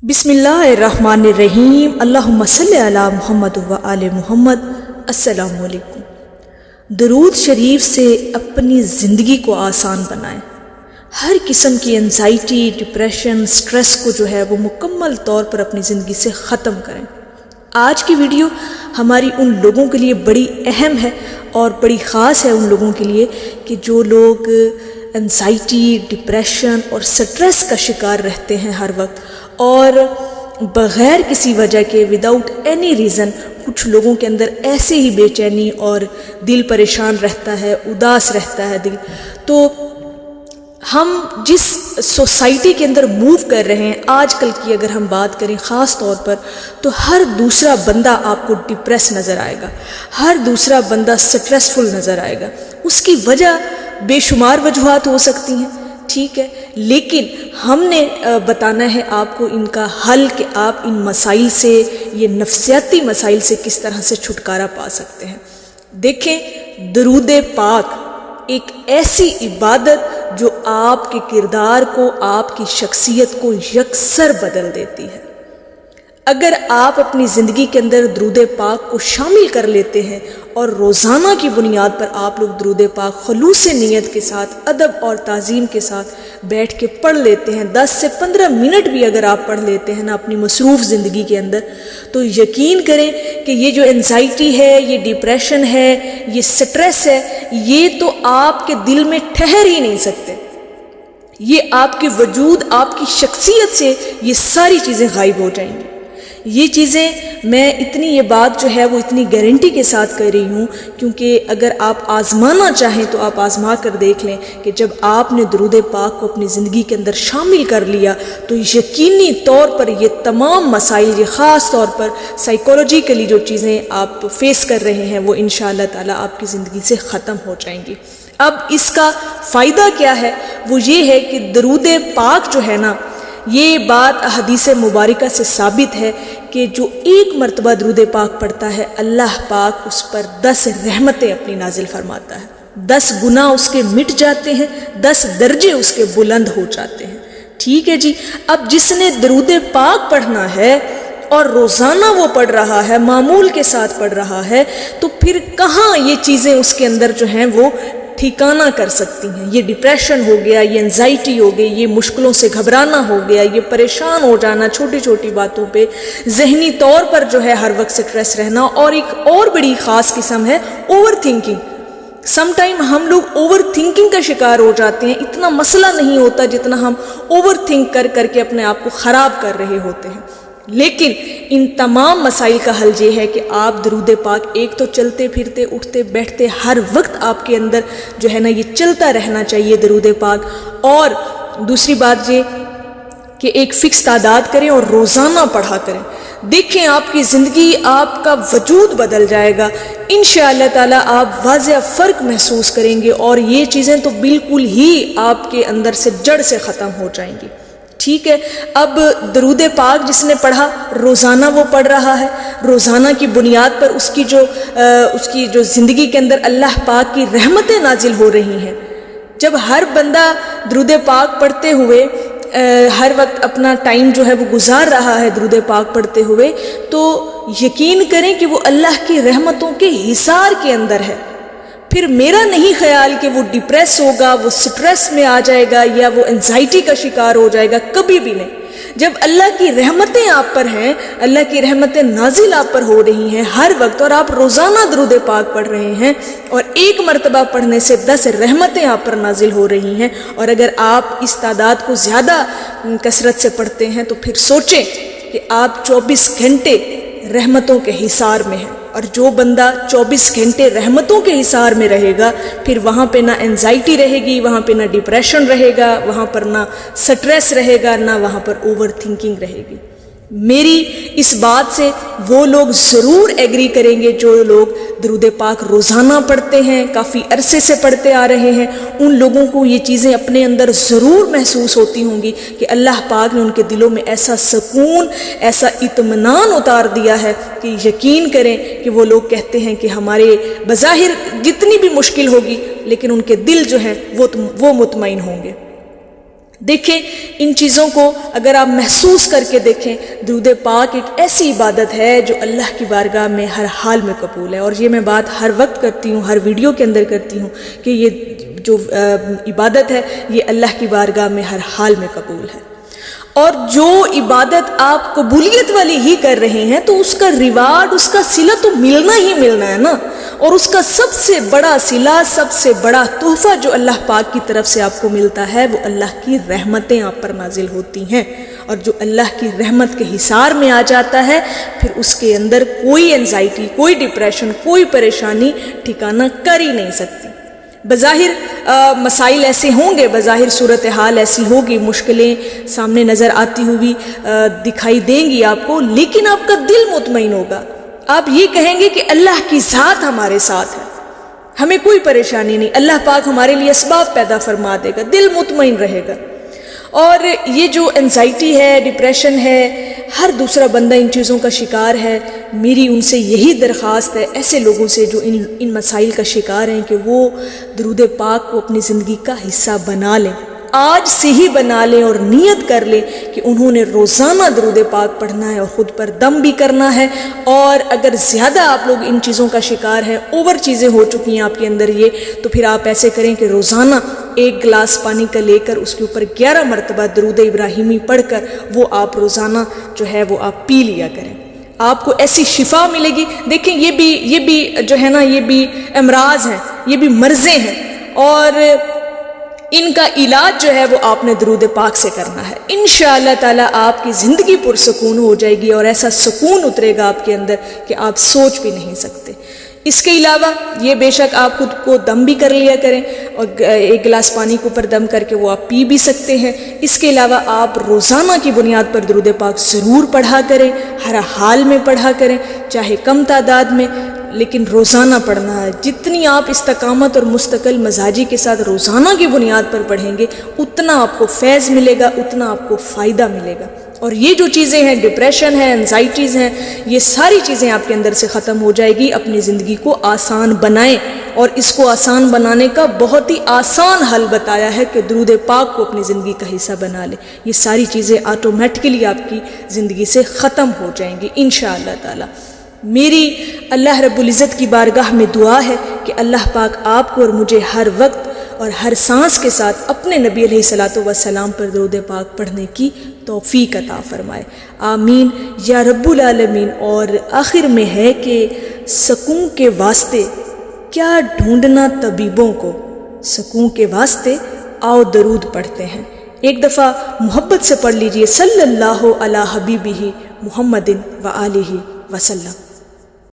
بسم اللہ الرحمن الرحیم اللہم صلی علی محمد و آل محمد۔ السلام علیکم۔ درود شریف سے اپنی زندگی کو آسان بنائیں۔ ہر قسم کی انزائٹی، ڈپریشن، سٹریس کو جو ہے وہ مکمل طور پر اپنی زندگی سے ختم کریں۔ آج کی ویڈیو ہماری ان لوگوں کے لیے بڑی اہم ہے اور بڑی خاص ہے، ان لوگوں کے لیے کہ جو لوگ انزائٹی، ڈپریشن اور سٹریس کا شکار رہتے ہیں ہر وقت، اور بغیر کسی وجہ کے وداؤٹ اینی ریزن کچھ لوگوں کے اندر ایسے ہی بے چینی اور دل پریشان رہتا ہے، اداس رہتا ہے دل۔ تو ہم جس سوسائٹی کے اندر موو کر رہے ہیں آج کل کی، اگر ہم بات کریں خاص طور پر، تو ہر دوسرا بندہ آپ کو ڈپریس نظر آئے گا، ہر دوسرا بندہ سٹریسفل نظر آئے گا۔ اس کی وجہ بے شمار وجوہات ہو سکتی ہیں، ٹھیک ہے، لیکن ہم نے بتانا ہے آپ کو ان کا حل کہ آپ ان مسائل سے، یہ نفسیاتی مسائل سے کس طرح سے چھٹکارا پا سکتے ہیں۔ دیکھیں، درود پاک ایک ایسی عبادت جو آپ کے کردار کو، آپ کی شخصیت کو یکسر بدل دیتی ہے۔ اگر آپ اپنی زندگی کے اندر درود پاک کو شامل کر لیتے ہیں اور روزانہ کی بنیاد پر آپ لوگ درود پاک خلوص نیت کے ساتھ، ادب اور تعظیم کے ساتھ بیٹھ کے پڑھ لیتے ہیں، 10 سے 15 منٹ بھی اگر آپ پڑھ لیتے ہیں نا اپنی مصروف زندگی کے اندر، تو یقین کریں کہ یہ جو انزائٹی ہے، یہ ڈپریشن ہے، یہ سٹریس ہے، یہ تو آپ کے دل میں ٹھہر ہی نہیں سکتے۔ یہ آپ کے وجود، آپ کی شخصیت سے یہ ساری چیزیں غائب ہو جائیں گی۔ یہ چیزیں میں اتنی، یہ بات جو ہے وہ اتنی گارنٹی کے ساتھ کر رہی ہوں، کیونکہ اگر آپ آزمانا چاہیں تو آپ آزما کر دیکھ لیں کہ جب آپ نے درود پاک کو اپنی زندگی کے اندر شامل کر لیا تو یقینی طور پر یہ تمام مسائل، یہ خاص طور پر سائیکولوجیکلی جو چیزیں آپ فیس کر رہے ہیں، وہ انشاءاللہ تعالیٰ آپ کی زندگی سے ختم ہو جائیں گی۔ اب اس کا فائدہ کیا ہے؟ وہ یہ ہے کہ درود پاک جو ہے نا، یہ بات حدیث مبارکہ سے ثابت ہے کہ جو ایک مرتبہ درود پاک پڑھتا ہے، اللہ پاک اس پر 10 رحمتیں اپنی نازل فرماتا ہے، 10 گناہ اس کے مٹ جاتے ہیں، 10 درجے اس کے بلند ہو جاتے ہیں۔ ٹھیک ہے جی۔ اب جس نے درود پاک پڑھنا ہے اور روزانہ وہ پڑھ رہا ہے، معمول کے ساتھ پڑھ رہا ہے، تو پھر کہاں یہ چیزیں اس کے اندر جو ہیں وہ ٹھکانہ کر سکتی ہیں؟ یہ ڈپریشن ہو گیا، یہ انزائٹی ہو گئی، یہ مشکلوں سے گھبرانا ہو گیا، یہ پریشان ہو جانا چھوٹی چھوٹی باتوں پہ، ذہنی طور پر جو ہے ہر وقت سٹریس رہنا، اور ایک اور بڑی خاص قسم ہے اوور تھنکنگ۔ سم ٹائم ہم لوگ اوور تھنکنگ کا شکار ہو جاتے ہیں، اتنا مسئلہ نہیں ہوتا جتنا ہم اوور تھنک کر کر کے اپنے آپ کو خراب کر رہے ہوتے ہیں۔ لیکن ان تمام مسائل کا حل یہ ہے کہ آپ درود پاک، ایک تو چلتے پھرتے، اٹھتے بیٹھتے، ہر وقت آپ کے اندر جو ہے نا یہ چلتا رہنا چاہیے درود پاک، اور دوسری بات یہ کہ ایک فکس تعداد کریں اور روزانہ پڑھا کریں۔ دیکھیں آپ کی زندگی، آپ کا وجود بدل جائے گا انشاءاللہ تعالیٰ، آپ واضح فرق محسوس کریں گے، اور یہ چیزیں تو بالکل ہی آپ کے اندر سے جڑ سے ختم ہو جائیں گی۔ ٹھیک ہے۔ اب درود پاک جس نے پڑھا، روزانہ وہ پڑھ رہا ہے، روزانہ کی بنیاد پر اس کی جو زندگی کے اندر اللہ پاک کی رحمتیں نازل ہو رہی ہیں۔ جب ہر بندہ درود پاک پڑھتے ہوئے ہر وقت اپنا ٹائم جو ہے وہ گزار رہا ہے درود پاک پڑھتے ہوئے، تو یقین کریں کہ وہ اللہ کی رحمتوں کے حصار کے اندر ہے۔ پھر میرا نہیں خیال کہ وہ ڈپریس ہوگا، وہ سٹریس میں آ جائے گا، یا وہ انزائٹی کا شکار ہو جائے گا، کبھی بھی نہیں۔ جب اللہ کی رحمتیں آپ پر ہیں، اللہ کی رحمتیں نازل آپ پر ہو رہی ہیں ہر وقت، اور آپ روزانہ درود پاک پڑھ رہے ہیں، اور ایک مرتبہ پڑھنے سے 10 رحمتیں آپ پر نازل ہو رہی ہیں، اور اگر آپ اس تعداد کو زیادہ کثرت سے پڑھتے ہیں تو پھر سوچیں کہ آپ 24 گھنٹے رحمتوں کے حصار میں ہیں۔ اور جو بندہ 24 گھنٹے رحمتوں کے حصار میں رہے گا، پھر وہاں پہ نہ انزائٹی رہے گی، وہاں پہ نہ ڈپریشن رہے گا، وہاں پر نہ سٹریس رہے گا، نہ وہاں پر اوور تھنکنگ رہے گی۔ میری اس بات سے وہ لوگ ضرور ایگری کریں گے جو لوگ درود پاک روزانہ پڑھتے ہیں، کافی عرصے سے پڑھتے آ رہے ہیں، ان لوگوں کو یہ چیزیں اپنے اندر ضرور محسوس ہوتی ہوں گی کہ اللہ پاک نے ان کے دلوں میں ایسا سکون، ایسا اطمینان اتار دیا ہے کہ یقین کریں کہ وہ لوگ کہتے ہیں کہ ہمارے بظاہر جتنی بھی مشکل ہوگی لیکن ان کے دل جو ہیں وہ مطمئن ہوں گے۔ دیکھیں ان چیزوں کو اگر آپ محسوس کر کے دیکھیں، درود پاک ایک ایسی عبادت ہے جو اللہ کی بارگاہ میں ہر حال میں قبول ہے، اور یہ میں بات ہر وقت کرتی ہوں، ہر ویڈیو کے اندر کرتی ہوں کہ یہ جو عبادت ہے یہ اللہ کی بارگاہ میں ہر حال میں قبول ہے۔ اور جو عبادت آپ قبولیت والی ہی کر رہے ہیں تو اس کا ریوارڈ، اس کا صلہ تو ملنا ہی ملنا ہے نا، اور اس کا سب سے بڑا صلہ، سب سے بڑا تحفہ جو اللہ پاک کی طرف سے آپ کو ملتا ہے وہ اللہ کی رحمتیں آپ پر نازل ہوتی ہیں، اور جو اللہ کی رحمت کے حصار میں آ جاتا ہے پھر اس کے اندر کوئی انزائٹی، کوئی ڈپریشن، کوئی پریشانی ٹھکانہ کر ہی نہیں سکتی۔ بظاہر مسائل ایسے ہوں گے، بظاہر صورتحال ایسی ہوگی، مشکلیں سامنے نظر آتی ہوئی دکھائی دیں گی آپ کو، لیکن آپ کا دل مطمئن ہوگا۔ آپ یہ کہیں گے کہ اللہ کی ذات ہمارے ساتھ ہے، ہمیں کوئی پریشانی نہیں، اللہ پاک ہمارے لیے اسباب پیدا فرما دے گا، دل مطمئن رہے گا۔ اور یہ جو انزائٹی ہے، ڈپریشن ہے، ہر دوسرا بندہ ان چیزوں کا شکار ہے۔ میری ان سے یہی درخواست ہے، ایسے لوگوں سے جو ان مسائل کا شکار ہیں، کہ وہ درود پاک کو اپنی زندگی کا حصہ بنا لیں، آج سے ہی بنا لیں، اور نیت کر لیں کہ انہوں نے روزانہ درود پاک پڑھنا ہے اور خود پر دم بھی کرنا ہے۔ اور اگر زیادہ آپ لوگ ان چیزوں کا شکار ہیں، اوور چیزیں ہو چکی ہیں آپ کے اندر یہ، تو پھر آپ ایسے کریں کہ روزانہ 1 گلاس پانی کا لے کر اس کے اوپر 11 مرتبہ درود ابراہیمی پڑھ کر وہ آپ روزانہ جو ہے وہ آپ پی لیا کریں، آپ کو ایسی شفا ملے گی۔ دیکھیں یہ بھی جو ہے نا، یہ بھی امراض ہیں، یہ بھی مرضیں ہیں، اور ان کا علاج جو ہے وہ آپ نے درود پاک سے کرنا ہے۔ انشاءاللہ تعالیٰ آپ کی زندگی پرسکون ہو جائے گی، اور ایسا سکون اترے گا آپ کے اندر کہ آپ سوچ بھی نہیں سکتے۔ اس کے علاوہ یہ بے شک آپ خود کو دم بھی کر لیا کریں، اور 1 گلاس پانی کے اوپر دم کر کے وہ آپ پی بھی سکتے ہیں۔ اس کے علاوہ آپ روزانہ کی بنیاد پر درود پاک ضرور پڑھا کریں، ہر حال میں پڑھا کریں، چاہے کم تعداد میں، لیکن روزانہ پڑھنا ہے۔ جتنی آپ استقامت اور مستقل مزاجی کے ساتھ روزانہ کی بنیاد پر پڑھیں گے، اتنا آپ کو فیض ملے گا، اتنا آپ کو فائدہ ملے گا۔ اور یہ جو چیزیں ہیں، ڈپریشن ہے، انزائٹیز ہیں، یہ ساری چیزیں آپ کے اندر سے ختم ہو جائے گی۔ اپنی زندگی کو آسان بنائیں، اور اس کو آسان بنانے کا بہت ہی آسان حل بتایا ہے کہ درود پاک کو اپنی زندگی کا حصہ بنا لیں۔ یہ ساری چیزیں آٹومیٹکلی آپ کی زندگی سے ختم ہو جائیں گی انشاءاللہ تعالی۔ میری اللہ رب العزت کی بارگاہ میں دعا ہے کہ اللہ پاک آپ کو اور مجھے ہر وقت اور ہر سانس کے ساتھ اپنے نبی علیہ الصلوۃ والسلام پر درود پاک پڑھنے کی توفیق عطا فرمائے، آمین یا رب العالمین۔ اور آخر میں ہے کہ سکون کے واسطے کیا ڈھونڈنا طبیبوں کو، سکون کے واسطے آؤ درود پڑھتے ہیں۔ ایک دفعہ محبت سے پڑھ لیجئے، صلی اللہ علی حبیبہ محمد و آلہ وسلم۔